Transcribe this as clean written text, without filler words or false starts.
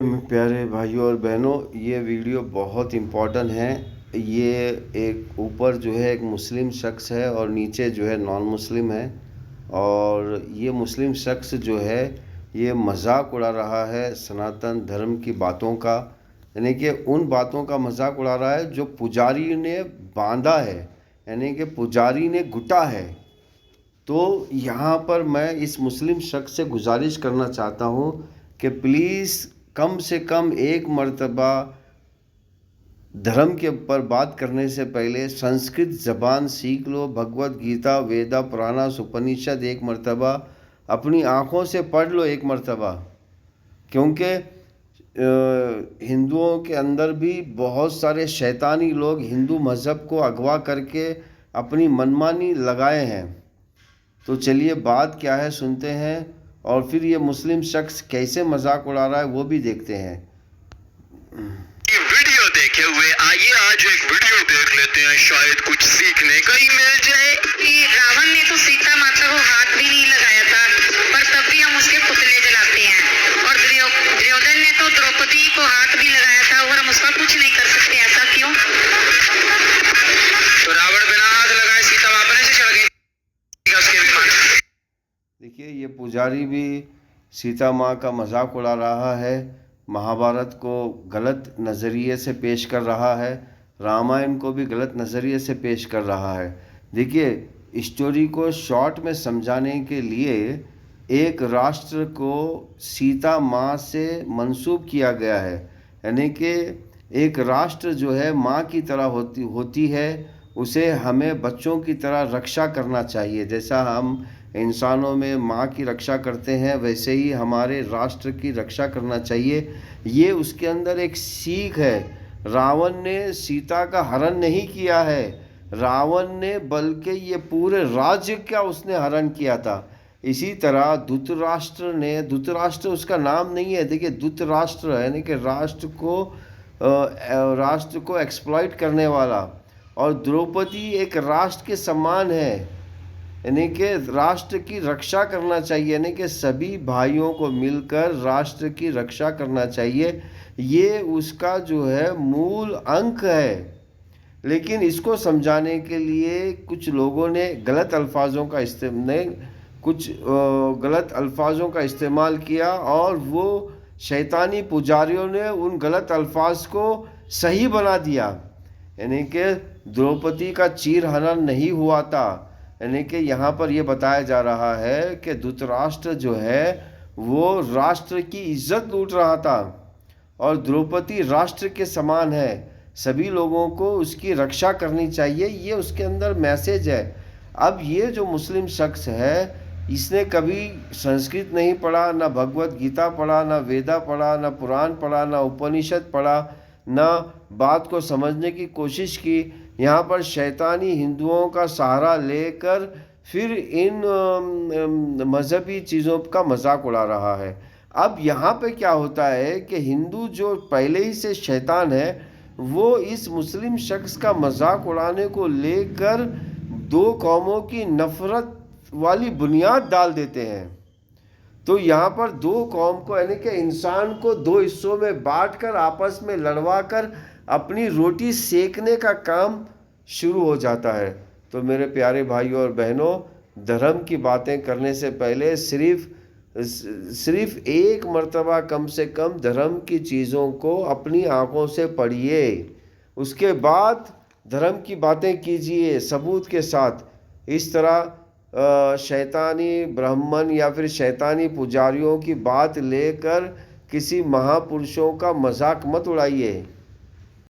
प्यारे भाइयों और बहनों, ये वीडियो बहुत इम्पोर्टेंट है। ये एक ऊपर जो है एक मुस्लिम शख्स है और नीचे जो है नॉन मुस्लिम है। और ये मुस्लिम शख्स जो है ये मजाक उड़ा रहा है सनातन धर्म की बातों का, यानी कि उन बातों का मजाक उड़ा रहा है जो पुजारी ने बांधा है, यानी कि पुजारी ने घुटा है। तो यहाँ पर मैं इस मुस्लिम शख्स से गुजारिश करना चाहता हूँ कि प्लीज़ कम से कम एक मर्तबा धर्म के ऊपर बात करने से पहले संस्कृत ज़बान सीख लो। भगवत गीता, वेदा, पुराना, उपनिषद एक मर्तबा अपनी आँखों से पढ़ लो एक मर्तबा, क्योंकि हिंदुओं के अंदर भी बहुत सारे शैतानी लोग हिंदू मज़हब को अगवा करके अपनी मनमानी लगाए हैं। तो चलिए बात क्या है सुनते हैं, और फिर ये मुस्लिम शख्स कैसे मजाक उड़ा रहा है वो भी देखते हैं। ये वीडियो देखे हुए आइए आज एक वीडियो देख लेते हैं, शायद कुछ सीखने का ही मिल जाए। रावण ने तो सीता माता को हाथ भी नहीं लगाया था, पर तब भी हम उसके पुतले जलाते हैं। और दुर्योधन ने तो द्रौपदी को हाथ भी लगाया था और हम उसका कुछ नहीं कर सकते, ऐसा क्यों? तो रावण बिना हाथ लगाए सीता वापस से चढ़ गई। देखिए ये पुजारी भी सीता माँ का मजाक उड़ा रहा है, महाभारत को गलत नज़रिए से पेश कर रहा है, रामायण को भी गलत नज़रिए से पेश कर रहा है। देखिए स्टोरी को शॉर्ट में समझाने के लिए एक राष्ट्र को सीता माँ से मंसूब किया गया है, यानी कि एक राष्ट्र जो है माँ की तरह होती है, उसे हमें बच्चों की तरह रक्षा करना चाहिए। जैसा हम इंसानों में माँ की रक्षा करते हैं वैसे ही हमारे राष्ट्र की रक्षा करना चाहिए। ये उसके अंदर एक सीख है। रावण ने सीता का हरण नहीं किया है, रावण ने बल्कि ये पूरे राज्य का उसने हरण किया था। इसी तरह धृतराष्ट्र उसका नाम नहीं है, देखिए धृतराष्ट्र है, यानी कि राष्ट्र को एक्सप्लॉइट करने वाला। और द्रौपदी एक राष्ट्र के समान है, यानी कि राष्ट्र की रक्षा करना चाहिए, यानी कि सभी भाइयों को मिलकर राष्ट्र की रक्षा करना चाहिए। ये उसका जो है मूल अंक है। लेकिन इसको समझाने के लिए कुछ लोगों ने गलत अल्फाजों का इस्तेमाल किया और वो शैतानी पुजारियों ने उन गलत अल्फाज को सही बना दिया, यानी कि द्रौपदी का चीरहरण नहीं हुआ था। यानी कि यहाँ पर यह बताया जा रहा है कि धृतराष्ट्र जो है वो राष्ट्र की इज्जत लूट रहा था और द्रौपदी राष्ट्र के समान है, सभी लोगों को उसकी रक्षा करनी चाहिए, ये उसके अंदर मैसेज है। अब ये जो मुस्लिम शख्स है इसने कभी संस्कृत नहीं पढ़ा, ना भगवत गीता पढ़ा, ना वेदा पढ़ा, ना पुराण पढ़ा, ना उपनिषद पढ़ा, ना बात को समझने की कोशिश की। यहाँ पर शैतानी हिंदुओं का सहारा लेकर फिर इन मज़हबी चीज़ों का मजाक उड़ा रहा है। अब यहाँ पे क्या होता है कि हिंदू जो पहले ही से शैतान है वो इस मुस्लिम शख्स का मजाक उड़ाने को लेकर दो कौमों की नफरत वाली बुनियाद डाल देते हैं। तो यहाँ पर दो कौम को, यानी कि इंसान को दो हिस्सों में बांटकर आपस में लड़वा कर अपनी रोटी सेकने का काम शुरू हो जाता है। तो मेरे प्यारे भाइयों और बहनों, धर्म की बातें करने से पहले सिर्फ एक मर्तबा कम से कम धर्म की चीज़ों को अपनी आँखों से पढ़िए, उसके बाद धर्म की बातें कीजिए सबूत के साथ। इस तरह शैतानी ब्राह्मण या फिर शैतानी पुजारियों की बात लेकर किसी महापुरुषों का मजाक मत उड़ाइए।